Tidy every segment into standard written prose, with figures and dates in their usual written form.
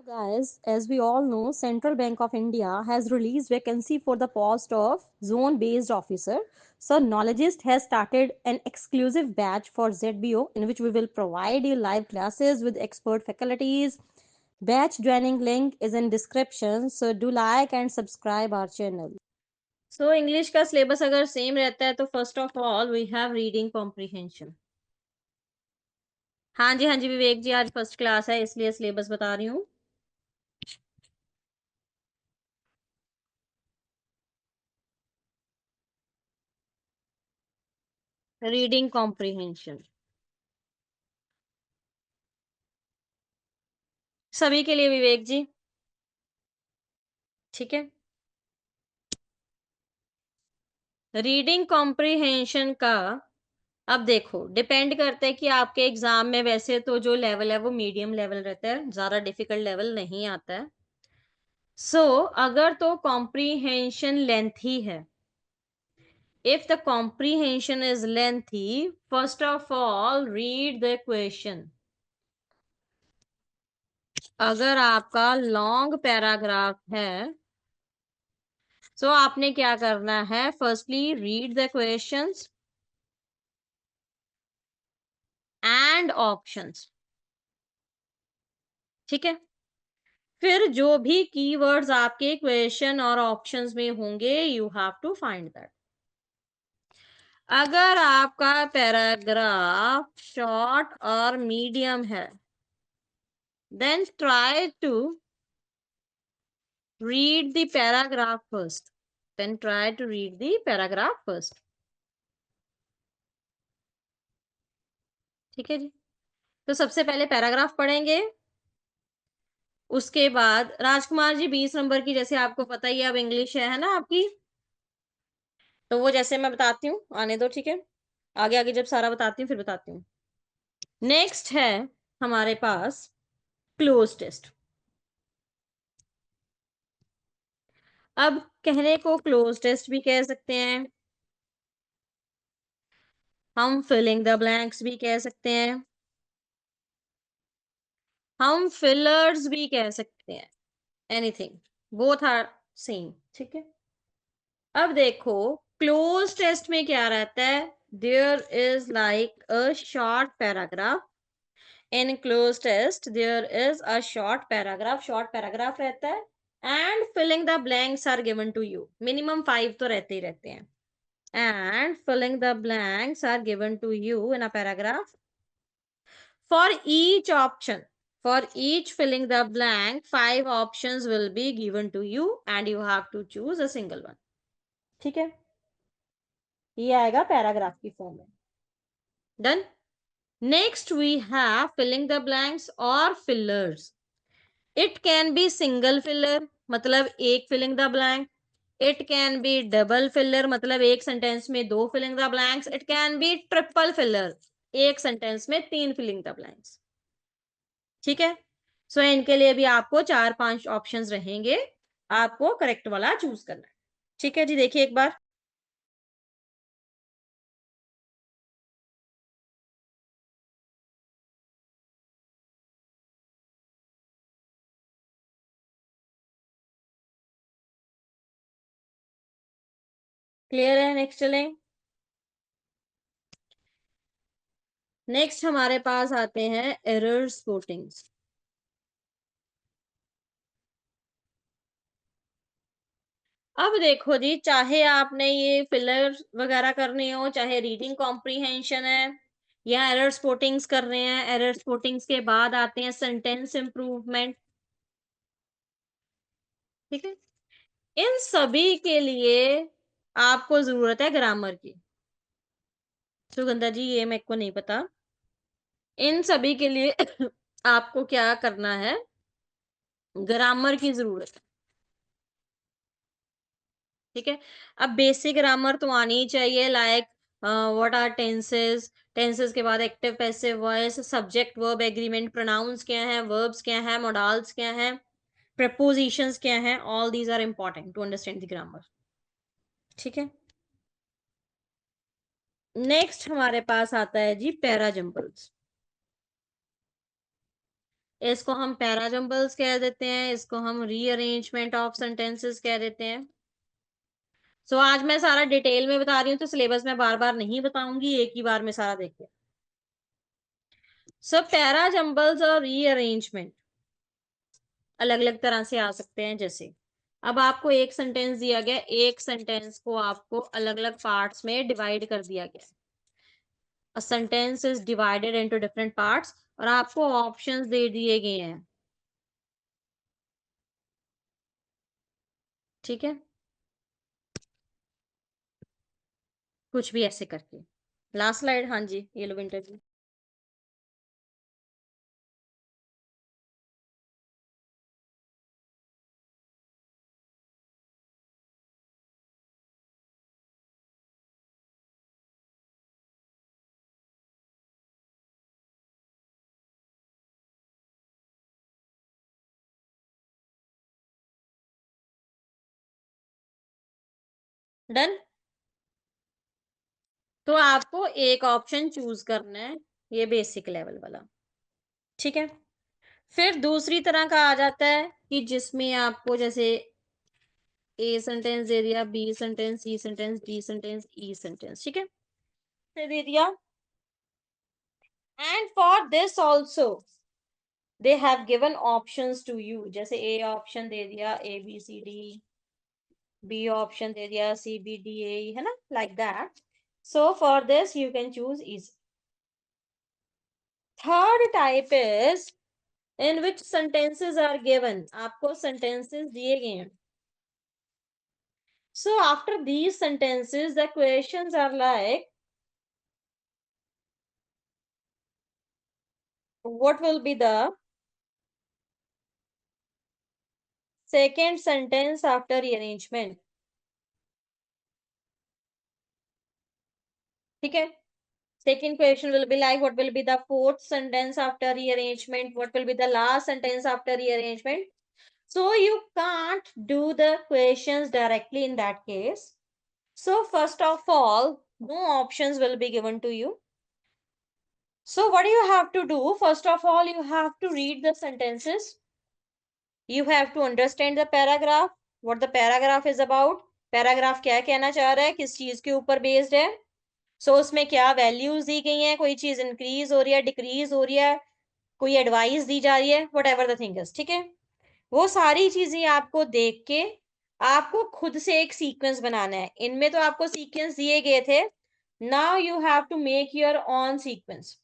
Guys, as we all know, Central Bank of India has released vacancy for the post of zone-based officer. So, Knowledgeist has started an exclusive batch for ZBO in which we will provide you live classes with expert faculties. Batch joining link is in description. So, do like and subscribe our channel. So, English का syllabus अगर same रहता है तो first of all we have reading comprehension. हाँ जी विवेक जी, आज first class है इसलिए syllabus बता रही हूँ. रीडिंग कॉम्प्रिहेंशन सभी के लिए विवेक जी, ठीक है. रीडिंग कॉम्प्रिहेंशन का अब देखो डिपेंड करता है कि आपके एग्जाम में वैसे तो जो लेवल है वो मीडियम लेवल रहता है, ज्यादा डिफिकल्ट लेवल नहीं आता है. सो अगर तो कॉम्प्रिहेंशन लेंथी है, if the comprehension is lengthy, first of all read the question. अगर आपका लॉन्ग पैराग्राफ है तो आपने क्या करना है, firstly read the questions and options, ठीक है. फिर जो भी कीवर्ड्स आपके क्वेश्चन और ऑप्शंस में होंगे you have to find that. अगर आपका पैराग्राफ शॉर्ट और मीडियम है then try to read the paragraph first. ठीक है जी. तो सबसे पहले पैराग्राफ पढ़ेंगे, उसके बाद राजकुमार जी 20 नंबर की, जैसे आपको पता ही है अब इंग्लिश है ना आपकी, तो वो जैसे मैं बताती हूँ आने दो, ठीक है. आगे आगे जब सारा बताती हूँ फिर बताती हूँ. नेक्स्ट है हमारे पास क्लोज टेस्ट. अब कहने को क्लोज टेस्ट भी कह सकते हैं, हम फिलिंग द ब्लैंक्स भी कह सकते हैं, हम फिलर्स भी कह सकते हैं, एनीथिंग, बोथ आर सेम, ठीक है. अब देखो क्लोज टेस्ट में क्या रहता है, there is like a short paragraph. In cloze test there is a short paragraph रहता है and filling the blanks are given to you. Minimum 5 तो रहते ही रहते हैं. And filling the blanks are given to you in a paragraph. For each option, for each filling the blank, 5 options will be given to you and you have to choose a single one. ठीक है, ये आएगा paragraph की form में. Done. Next we have filling the blanks और fillers. It can be single filler, मतलब एक filling the blank. It can be double filler, मतलब एक सेंटेंस में 2 filling the blanks. It can be triple filler, एक sentence में 3 filling the blanks, ठीक है. सो इनके लिए भी आपको 4-5 ऑप्शंस रहेंगे, आपको करेक्ट वाला चूज करना है. ठीक है जी, देखिए एक बार. क्लियर है, नेक्स्ट चलें. नेक्स्ट हमारे पास आते हैं एरर स्पॉटिंग्स. अब देखो जी, चाहे आपने ये फिलर वगैरह करने हो, चाहे रीडिंग कॉम्प्रीहेंशन है या एरर स्पॉटिंग्स कर रहे हैं, एरर स्पॉटिंग्स के बाद आते हैं सेंटेंस इंप्रूवमेंट, ठीक है. इन सभी के लिए आपको जरूरत है ग्रामर की. सुगंधा जी ये मेरे को नहीं पता. इन सभी के लिए आपको क्या करना है, ग्रामर की जरूरत है, ठीक है. अब बेसिक ग्रामर तो आनी ही चाहिए, like what are tenses, tenses के बाद active passive voice, subject verb agreement, pronouns क्या है, वर्ब्स क्या है, मॉडल्स क्या है, प्रपोजिशंस क्या है, all these are important to understand the grammar, ठीक है. नेक्स्ट हमारे पास आता है जी पैरा जंबल्स. इसको हम पैराजम्बल्स कह देते हैं, इसको हम रीअरेंजमेंट ऑफ सेंटेंसेस कह देते हैं। सो आज मैं सारा डिटेल में बता रही हूँ, तो सिलेबस में बार-बार नहीं बताऊंगी, एक ही बार में सारा देखिए। सो पैराजम्बल्स और रीअरेंजमेंट अलग-अलग तरह से आ सकते हैं। जैसे अब आपको एक सेंटेंस दिया गया, एक सेंटेंस को आपको अलग-अलग पार्ट्स में डिवाइड कर दिया गया। A sentence is divided into different parts और आपको ऑप्शंस दे दिए गए हैं। ठीक है, कुछ भी ऐसे करके। लास्ट स्लाइड, हाँ जी, येलो विंटर की। डन। तो आपको एक ऑप्शन चूज करना है, ये बेसिक लेवल वाला। ठीक है, फिर दूसरी तरह का आ जाता है कि जिसमें आपको जैसे ए सेंटेंस दे दिया, B sentence, C sentence, D sentence, E sentence. ठीक है, फिर दे दिया। And for this also they have given options to you. जैसे ए ऑप्शन दे दिया, A B C D, B option दे दिया, सी बी डी ए, है ना, like that. So for this you can choose is. Third type is in which sentences are given. आपको sentences दिए गए हैं। So after these sentences, the questions are like, what will be the second sentence after rearrangement? ठीक है, second question will be like, what will be the fourth sentence after rearrangement? What will be the last sentence after rearrangement? So you can't do the questions directly in that case. So first of all, no options will be given to you. So what do you have to do? First of all, you have to read the sentences. You have to understand the paragraph, what the paragraph is about. Paragraph क्या कहना चाह रहा है, किस चीज के ऊपर based है। सो उसमें क्या वैल्यूज दी गई हैं, कोई चीज इंक्रीज हो रही है, डिक्रीज हो रही है, कोई एडवाइस दी जा रही है, what ever the thing is. ठीक है, वो सारी चीजें आपको देख के आपको खुद से एक सीक्वेंस बनाना है। इनमें तो आपको सीक्वेंस दिए गए थे, now you have to make your own sequence.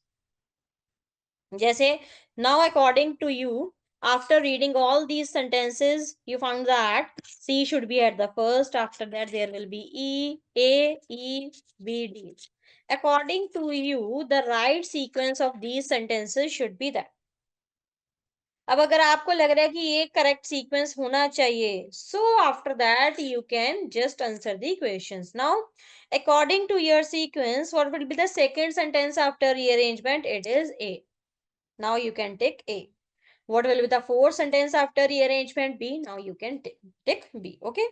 जैसे now according to you, after reading all these sentences, you found that C should be at the first, after that there will be A, E, B, D. According to you, the right sequence of these sentences should be that. अब अगर आपको लग रहा है कि ये correct sequence होना चाहिए, so after that you can just answer the questions. Now according to your sequence, what will be the second sentence after rearrangement? It is A. Now you can tick A. What will be the fourth sentence after rearrangement? B. Now you can tick B. Okay.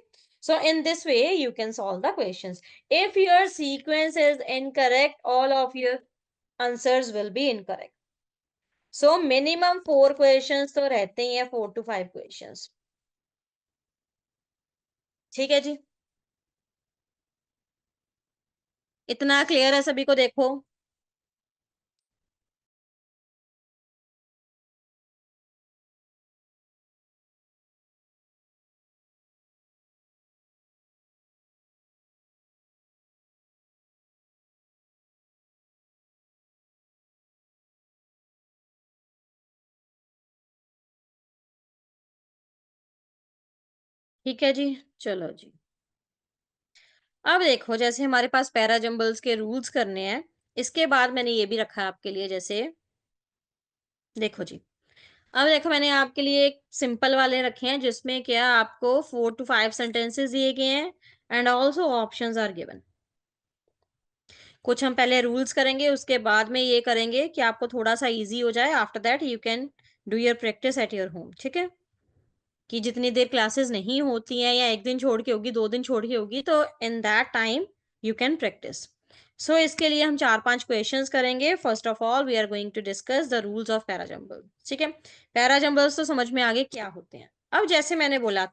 So in this way, you can solve the questions. If your sequence is incorrect, all of your answers will be incorrect. So minimum 4 questions तो रहते ही हैं, 4 to 5 questions. ठीक है जी, इतना clear है सभी को? देखो, ठीक है जी, चलो जी। अब देखो, जैसे हमारे पास पैराजम्बल्स के रूल्स करने हैं, इसके बाद मैंने ये भी रखा है आपके लिए। जैसे देखो जी, अब देखो मैंने आपके लिए एक सिंपल वाले रखे हैं, जिसमें क्या आपको 4 to 5 सेंटेंसेस दिए गए हैं and also options are given. कुछ हम पहले रूल्स करेंगे, उसके बाद में ये करेंगे कि आपको थोड़ा सा इजी हो जाए। After that you can do your practice at your home. ठीक है, कि जितनी देर क्लासेस नहीं होती हैं, या एक दिन छोड़ के होगी, 2 दिन छोड़ के होगी, तो in that time you can practice. So इसके लिए हम 4-5 क्वेश्चंस करेंगे। First of all we are going to discuss the rules of parajumble. ठीक है, पैराजंबल्स तो समझ में आगे क्या होते हैं। अब जैसे मैंने बोला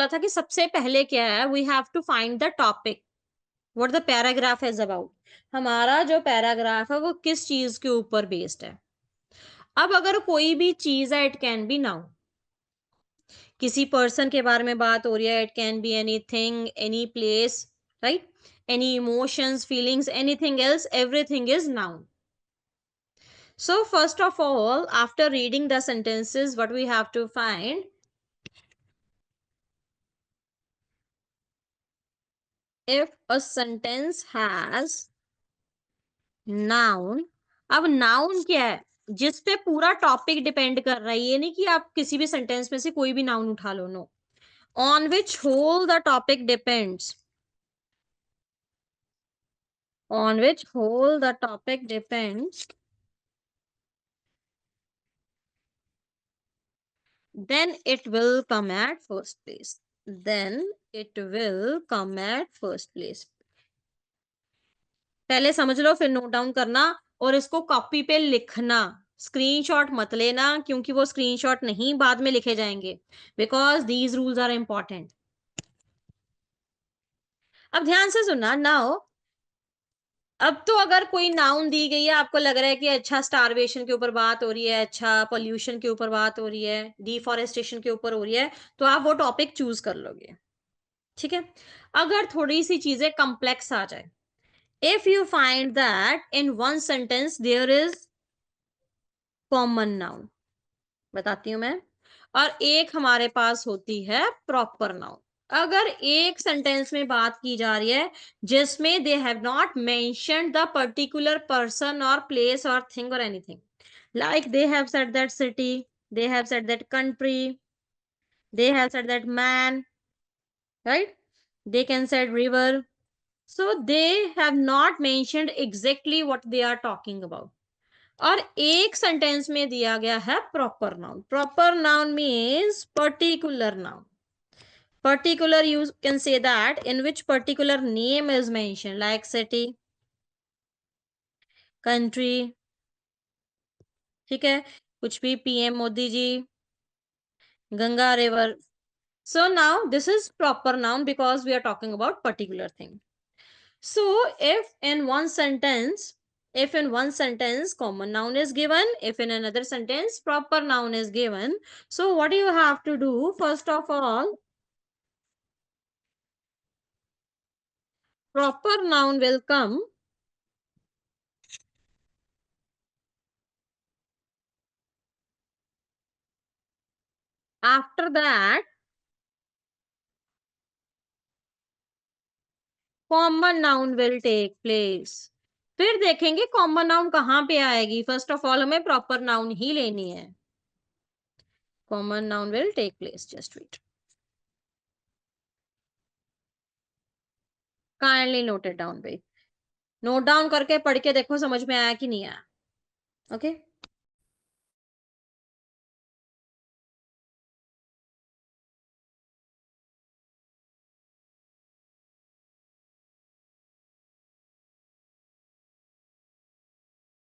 था, कि सबसे पहले क्या है, we have to find the topic, what the paragraph is about. हमारा जो पैराग्राफ है वो किस चीज के ऊपर बेस्ड है। अब अगर कोई भी चीज है, इट कैन बी नाउन, किसी पर्सन के बारे में बात हो रही है, it can be anything, any place, right, any emotions, feelings, anything else, everything is noun. So first of all, after reading the sentences, what we have to find, if a sentence has noun. अब noun क्या है, जिस पे पूरा topic depend कर रहा है। ये नहीं कि आप किसी भी सेंटेंस में से कोई भी नाउन उठा लो, no, on which whole the topic depends, on which whole the topic depends, then it will come at first place, then it will come at first place. पहले समझ लो, फिर नोट डाउन करना, और इसको कॉपी पे लिखना, screenshot मत लेना, क्योंकि वो स्क्रीनशॉट नहीं बाद में लिखे जाएंगे, because these rules are important. अब ध्यान से सुनना। नाउ, अब तो अगर कोई नाउन दी गई है, आपको लग रहा है कि अच्छा स्टारवेशन के ऊपर बात हो रही है, अच्छा पोल्यूशन के ऊपर बात हो रही है, डिफॉरेस्टेशन के ऊपर हो रही है, तो आप वो टॉपिक चूज कर लोगे। ठीक है, अगर थोड़ी सी चीजें कॉम्प्लेक्स आ जाए, if you find that in one sentence there is common noun, बताती हूं मैं, और एक हमारे पास होती है प्रॉपर नाउन। अगर एक सेंटेंस में बात की जा रही है जिसमें they have not mentioned the particular person और प्लेस और थिंग और anything, like they have said that city, they have said that country, they have said that man, right, they can said river, so they have not mentioned exactly what they are talking about. और एक sentence में दिया गया है proper noun. Proper noun means particular noun. Particular, you can say that in which particular name is mentioned, like city, country, ठीक है, कुछ भी, PM Modi ji, Ganga river. So now this is proper noun because we are talking about particular thing. So if in one sentence common noun is given, if in another sentence proper noun is given, so what do you have to do? First of all, proper noun will come after that, common noun will take place. फिर देखेंगे common noun कहां पे आएगी। First of all हमें proper noun ही लेनी है। Common noun will take place, just wait, kindly note it down भाई, नोट डाउन करके पढ़ के देखो समझ में आया कि नहीं आया। ओके